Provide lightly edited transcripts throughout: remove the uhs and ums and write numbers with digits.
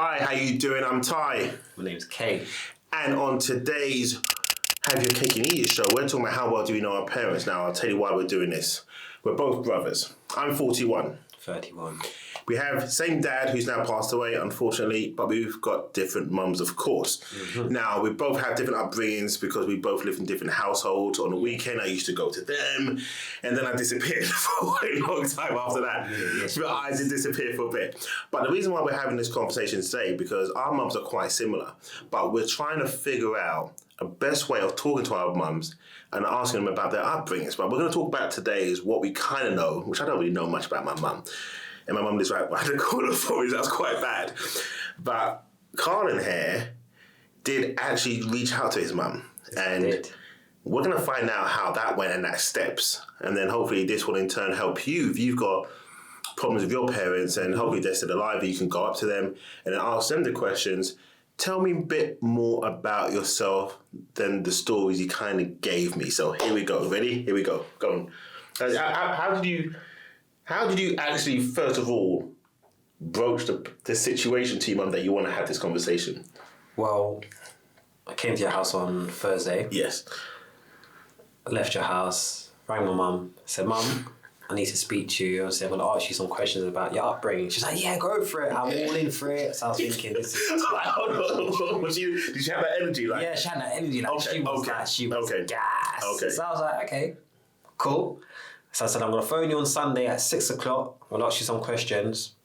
Hi, how you doing? I'm Ty. My name's Kay. And on today's Have Your Cake and Eat It show, we're talking about how well do we know our parents. Now, I'll tell you why we're doing this. We're both brothers. I'm 41. 31. We have same dad who's now passed away, unfortunately, but we've got different mums, of course. Mm-hmm. Now, we both have different upbringings because we both live in different households. On the weekend, I used to go to them, and then I disappeared for a long time after that. But I did disappear for a bit. But the reason why we're having this conversation today, because our mums are quite similar, but we're trying to figure out a best way of talking to our mums and asking them about their upbringings. But we're going to talk about today is what we kind of know, which I don't really know much about my mum. And my mum lives right by the corner for me, so that's quite bad. But Colin here did actually reach out to his mum. And we're going to find out how that went and that steps. And then hopefully this will in turn help you if you've got problems with your parents, and hopefully they're still alive, you can go up to them and then ask them the questions. Tell me a bit more about yourself than the stories you kind of gave me. So here we go. Ready? Here we go. Go on. How did you actually, first of all, broach the situation to your mum that you want to have this conversation? Well, I came to your house on Thursday. Yes. I left your house, rang my mum, said, Mum, I need to speak to you. I said, I'm going to ask you some questions about your upbringing. She's like, yeah, go for it. I'm all in for it. So I was thinking, this is... Did she have that energy? Like? Yeah, she had that energy. Like, she was gas. Okay. So I was like, okay, cool. So I said, I'm going to phone you on Sunday at 6 o'clock. I'll ask you some questions.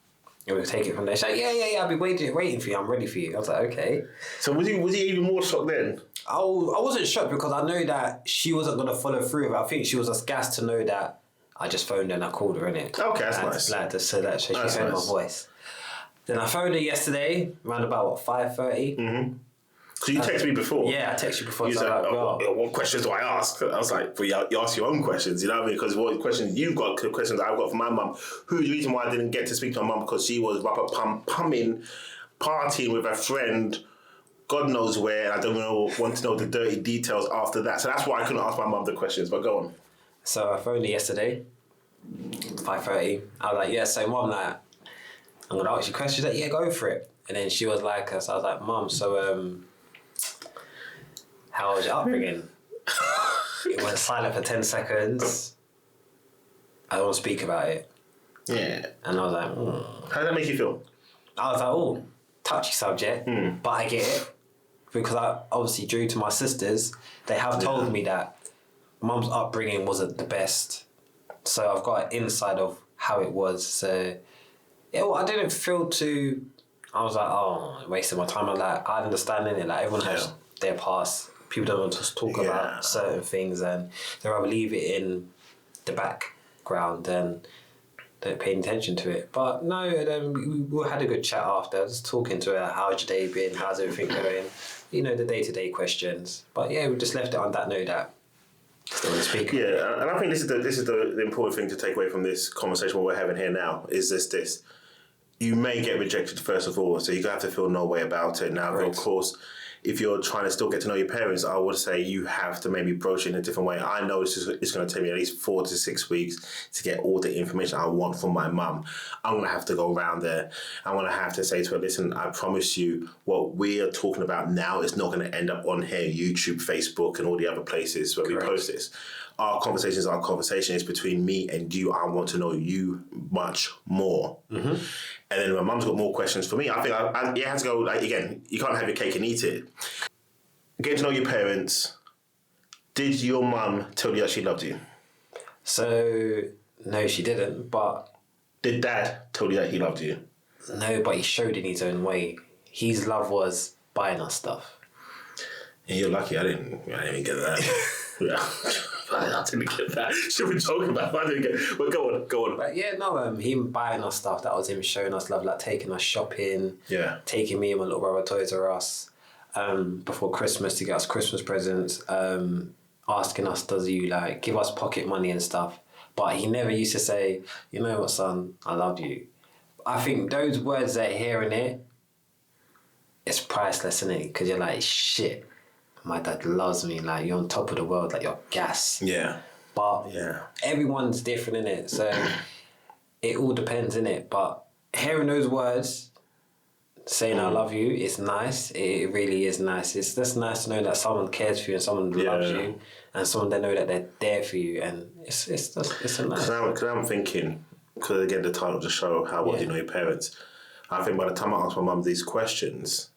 And we'll take it from there. She's like, yeah, I'll be waiting for you. I'm ready for you. I was like, okay. So was he even more shocked then? I wasn't shocked because I know that she wasn't going to follow through with it. I think she was just gassed to know that I just phoned her and I called her, innit? Okay, that's nice. Glad to say that she heard my voice. Then I phoned her yesterday, around about, 5:30? Mm-hmm. So you texted me before? Yeah, I texted you before. You said, what questions do I ask? I was like, well, you ask your own questions, you know what I mean? Because what questions you've got, questions I've got from my mum. Who's the reason why I didn't get to speak to my mum? Because she was pumping, partying with a friend, God knows where, and I don't want to know the dirty details after that. So that's why I couldn't ask my mum the questions, but go on. So I phoned her yesterday, 5:30. I was like, yeah, so Mum, like, I'm going to ask you questions. She's like, yeah, go for it. And then she was like, so I was like, Mum, so how was your upbringing? It went silent for 10 seconds. I don't want to speak about it. Yeah. And I was like, How did that make you feel? I was like, touchy subject, but I get it. Because I, obviously, due to my sisters, they have told me that Mum's upbringing wasn't the best. So I've got an insight of how it was. So I didn't feel too... I was like, wasting my time. I understand it. Like, everyone has their past. People don't want to talk about certain things, and they'd rather leave it in the background and don't pay attention to it. But no, then we had a good chat after. I was talking to her, how's your day been? How's everything going? You know, the day-to-day questions. But yeah, we just left it on that note that still want to speak. Yeah, and I think this is the important thing to take away from this conversation what we're having here now is this. You may get rejected first of all, so you have to feel no way about it. Now, of course, if you're trying to still get to know your parents, I would say you have to maybe broach it in a different way. I know it's going to take me at least 4 to 6 weeks to get all the information I want from my mum. I'm going to have to go around there. I'm going to have to say to her, listen, I promise you what we are talking about now is not going to end up on here, YouTube, Facebook, and all the other places where we post this. Our conversation is between me and you. I want to know you much more. Mm-hmm. And then my mum's got more questions for me. I think you have to go, like, again, you can't have your cake and eat it. Getting to know your parents. Did your mum tell you that she loved you? So, no, she didn't, but... Did Dad tell you that he loved you? No, but he showed in his own way. His love was buying us stuff. And you're lucky I didn't even get that. Yeah. I didn't get that. Should we joke about it? I didn't get it. But go on. But yeah, no, him buying us stuff, that was him showing us love, like taking us shopping, taking me and my little brother Toys R Us before Christmas to get us Christmas presents, asking us, does you like give us pocket money and stuff. But he never used to say, you know what, son, I love you. I think those words they're hearing it's priceless, isn't it? Because you're like, shit. My dad loves me, like, you're on top of the world, like, you're gas. Yeah. But everyone's different, innit? So it all depends, innit? But hearing those words saying I love you is nice. It really is nice. It's just nice to know that someone cares for you and someone loves you, and someone they know that they're there for you, and it's a nice. Because I'm thinking, because again the title of the show, how well do you know your parents? I think by the time I ask my mum these questions,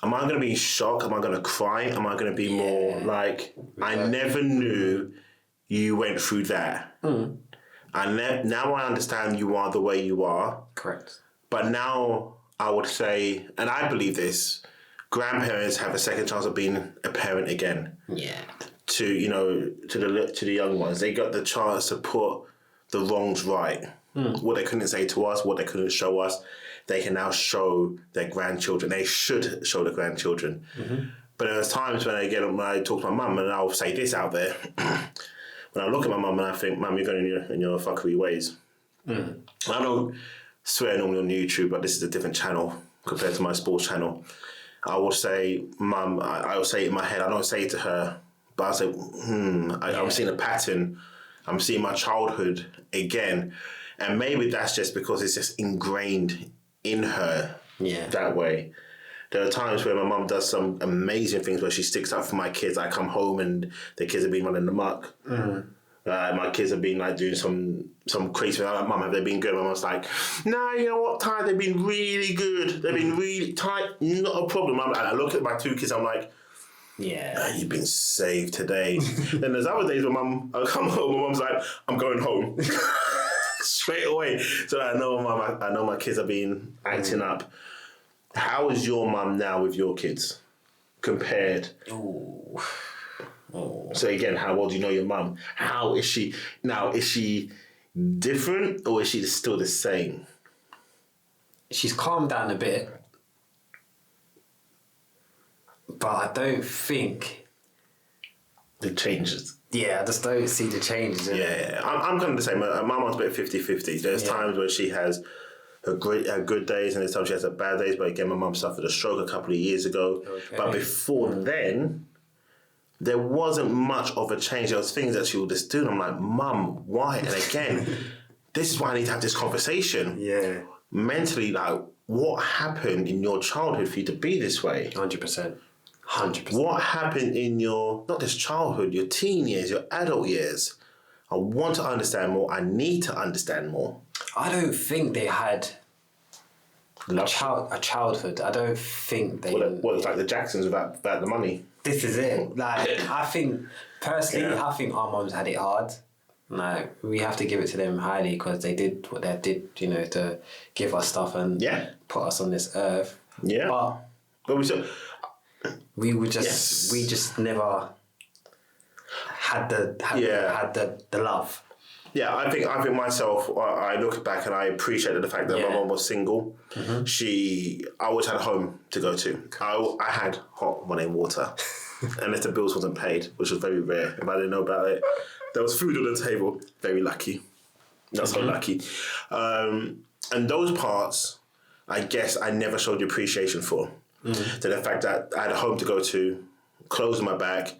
am I going to be shocked? Am I going to cry? Am I going to be more like, I never knew you went through that. And now I understand you are the way you are. Correct. But now I would say, and I believe this, grandparents have a second chance of being a parent again. Yeah. To the young ones, they got the chance to put the wrongs right. What they couldn't say to us, what they couldn't show us, they can now show their grandchildren. They should show the grandchildren. But there's times when I talk to my mum, and I'll say this out there. When I look at my mum and I think, Mum, you're going in your fuckery ways. I don't swear normally on YouTube, but this is a different channel compared to my sports channel. I will say, Mum, I will say it in my head. I don't say it to her, but I say, I'm seeing a pattern. I'm seeing my childhood again. And maybe that's just because it's just ingrained in her that way. There are times where my mum does some amazing things where she sticks up for my kids. I come home and the kids have been running the muck. My kids have been like doing some crazy thing. I'm like, Mum, have they been good? My mum's like, nah, you know what, Ty, they've been really good. They've been really tight, not a problem. And I look at my two kids, I'm like, you've been saved today. Then there's other days when I come home, my mum's like, I'm going home. Straight away. So I know my kids have been acting up. How is your mum now with your kids compared? So again, how well do you know your mum? How is she now? Is she different or is she still the same? She's calmed down a bit, but I don't think the changes. Yeah, I just don't see the changes. I'm kind of the same. My mum's a bit 50-50. There's times where she has her good days and there's times she has her bad days. But again, my mum suffered a stroke a couple of years ago. But before then, there wasn't much of a change. There was things that she would just do. And I'm like, Mum, why? And again, this is why I need to have this conversation. Yeah. Mentally, like, what happened in your childhood for you to be this way? 100%. 100%. What happened in your, not just childhood, your teen years, your adult years? I want to understand more. I need to understand more. I don't think they had a childhood. I don't think they... What, like the Jacksons without the money? This is it. Like, I think, personally, I think our mums had it hard. Like, we have to give it to them highly because they did what they did, to give us stuff and put us on this earth. Yeah. But we just never had the love. Yeah, I think myself, I look back and I appreciated the fact that my mum was single. I always had a home to go to. I had hot running water, unless the bills wasn't paid, which was very rare. If I didn't know about it, there was food on the table. Very lucky. Not so lucky. And those parts, I guess, I never showed the appreciation for. To the fact that I had a home to go to, clothes on my back,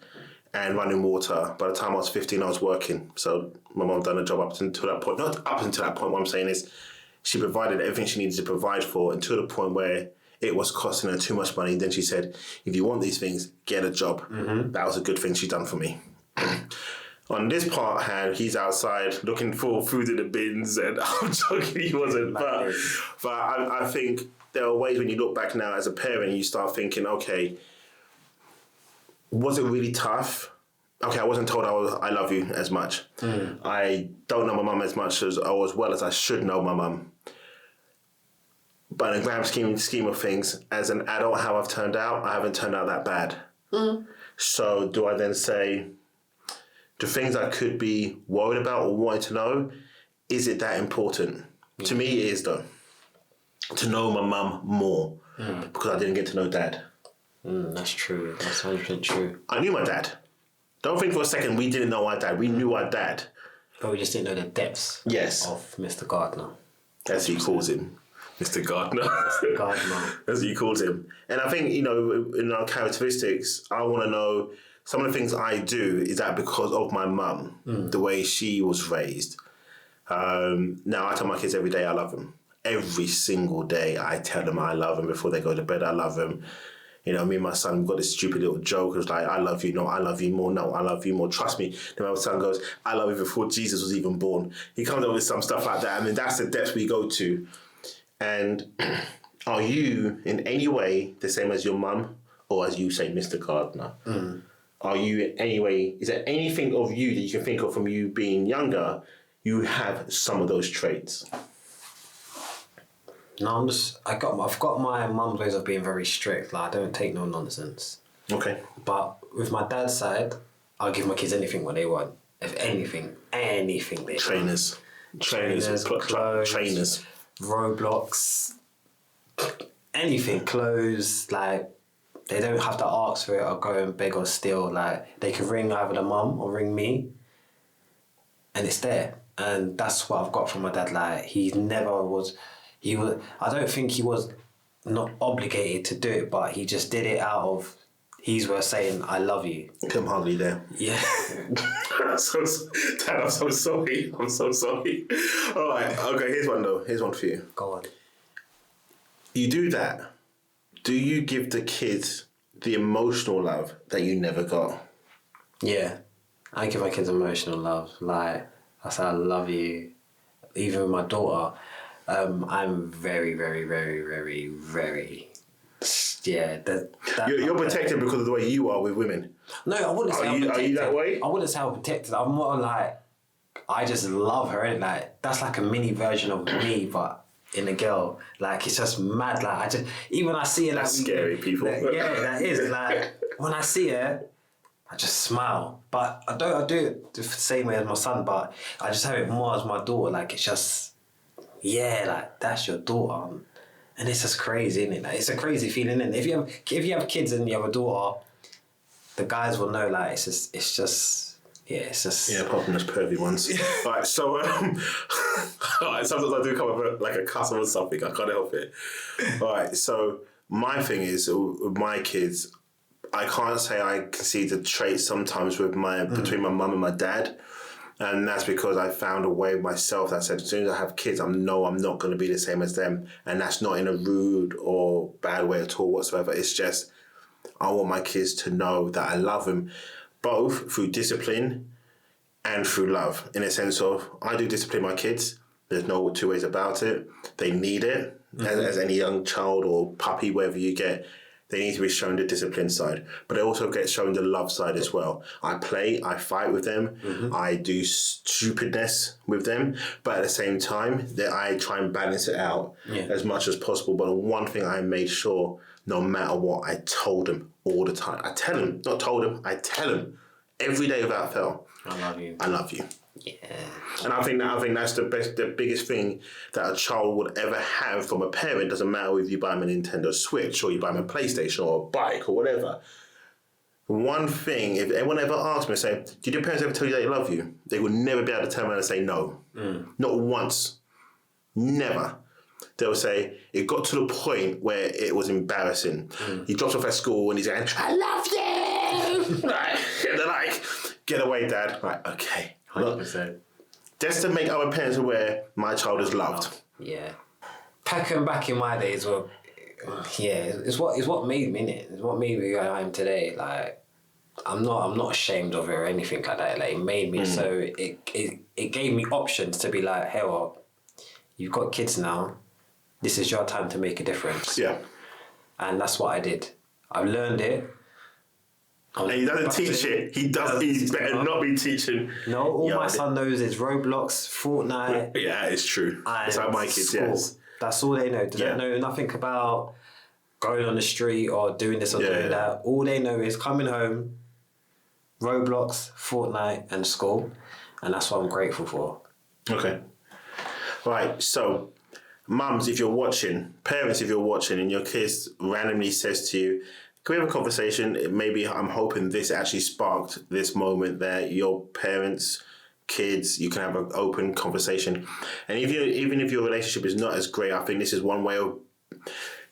and running water. By the time I was 15, I was working. So my mum done a job up until that point. Not up until that point. What I'm saying is she provided everything she needed to provide for until the point where it was costing her too much money. Then she said, if you want these things, get a job. That was a good thing she done for me. On this part hand, he's outside looking for food in the bins, and I'm joking, he wasn't. But I think there are ways when you look back now as a parent, you start thinking, okay, was it really tough? Okay, I wasn't told I love you as much. I don't know my mum as much as well as I should know my mum. But in the grand scheme of things, as an adult, how I've turned out, I haven't turned out that bad. So do I then say, the things I could be worried about or wanting to know, is it that important? To me, it is though. To know my mum more, because I didn't get to know Dad. That's true. That's 100% true. I knew my dad. Don't think for a second we didn't know our dad. We knew our dad. But we just didn't know the depths of Mr. Gardner. As he calls him. Mr. Gardner. Mr. Gardner. As he calls him. And I think, in our characteristics, I want to know some of the things I do, is that because of my mum, the way she was raised. Now, I tell my kids every day I love them. every single day. I tell them I love them before they go to bed. I love them. You know, me and my son, we've got this stupid little joke. It's like, I love you. No, I love you more. No, I love you more. Trust me. Then my son goes, I love you before Jesus was even born. He comes up with some stuff like that. I mean, that's the depth we go to. And are you in any way the same as your mum, or as you say, Mr. Gardner? Are you in any way, is there anything of you that you can think of from you being younger, you have some of those traits? No, I've got my mum's ways of being very strict. Like, I don't take no nonsense. Okay. But with my dad's side, I'll give my kids anything what they want. If anything they want. Trainers, Trainers, Roblox, anything, clothes, like, they don't have to ask for it or go and beg or steal. Like, they can ring either the mum or ring me, and it's there. And that's what I've got from my dad. Like, I don't think he was not obligated to do it, but he just did it out of, he's worth saying, I love you. I'm hardly there. Yeah. Dad, I'm so sorry. I'm so sorry. All right. Okay, here's one though. Here's one for you. Go on. You do that. Do you give the kids the emotional love that you never got? Yeah. I give my kids emotional love. Like, I say I love you. Even with my daughter, I'm very, very, very, very, very... Yeah. You're protected because of the way you are with women. No, I wouldn't say I'm protected. Are you that way? I wouldn't say I'm protected. I'm more like, I just love her, innit? Like, that's like a mini version of me, but in a girl. Like, it's just mad. Like, even when I see her, like... That's scary, people. Yeah, that is. Like, when I see her, I just smile. But I do it the same way as my son, but I just have it more as my daughter. Like, it's just, yeah, like, that's your daughter. And it's just crazy, isn't it? Like, it's a crazy feeling, isn't it? If you have kids and you have a daughter, the guys will know, like, it's just yeah, apart from those pervy ones. All right, so all right, sometimes I do come up with like a cuss or something. I can't help it. All right, so my thing is with my kids, I can't say I can see the traits sometimes with between my mum and my dad. And that's because I found a way myself that said, as soon as I have kids, I'm not going to be the same as them. And that's not in a rude or bad way at all whatsoever. It's just, I want my kids to know that I love them, both through discipline and through love. In a sense of, I do discipline my kids. There's no two ways about it. They need it, as any young child or puppy, whatever you get. They need to be shown the discipline side, but they also get shown the love side as well. I play, I fight with them, I do stupidness with them, but at the same time, that I try and balance it out as much as possible. But one thing I made sure, no matter what, I told them all the time. I tell them, not told them, I tell them every day without fail. I love you. I love you. Yeah. And I think that's the biggest thing that a child would ever have from a parent. Doesn't matter if you buy them a Nintendo Switch or you buy them a PlayStation or a bike or whatever. One thing, if anyone ever asks me, say, did your parents ever tell you that they love you? They would never be able to turn around and say no. Not once. Never. They'll say, it got to the point where it was embarrassing. He drops off at school and he's going, I love you! And they're like, get away, Dad. Like, okay. 100%. Just to make other parents aware, my child is loved. Yeah. Packing back in my days were, it's what made me, innit? It's what made me who I am today. Like, I'm not ashamed of it or anything like that. Like, it made me so it gave me options to be like, hey, well, you've got kids now. This is your time to make a difference. Yeah. And that's what I did. I've learned it. And he doesn't teach it. He better not be teaching. No, all my son knows is Roblox, Fortnite. Yeah, it's true. It's like my kids, yes. That's all they know. They don't know nothing about going on the street or doing this or doing that. All they know is coming home, Roblox, Fortnite, and school. And that's what I'm grateful for. Okay. Right, so, mums, if you're watching, parents, if you're watching, and your kids randomly says to you, can we have a conversation? Maybe I'm hoping this actually sparked this moment that your parents, kids, you can have an open conversation. And even if your relationship is not as great, I think this is one way of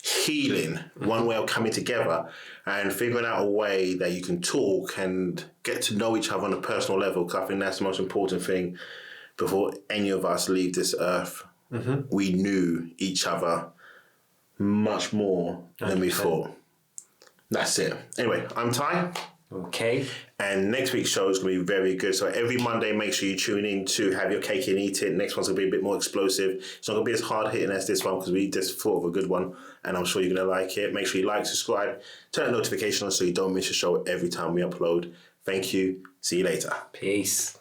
healing, one way of coming together and figuring out a way that you can talk and get to know each other on a personal level, because I think that's the most important thing before any of us leave this earth we knew each other much more than we 100%. thought. That's it. Anyway, I'm Ty. Okay. And next week's show is going to be very good. So every Monday, make sure you tune in to Have Your Cake and Eat It. Next one's going to be a bit more explosive. It's not going to be as hard hitting as this one because we just thought of a good one. And I'm sure you're going to like it. Make sure you like, subscribe, turn the notification on so you don't miss a show every time we upload. Thank you. See you later. Peace.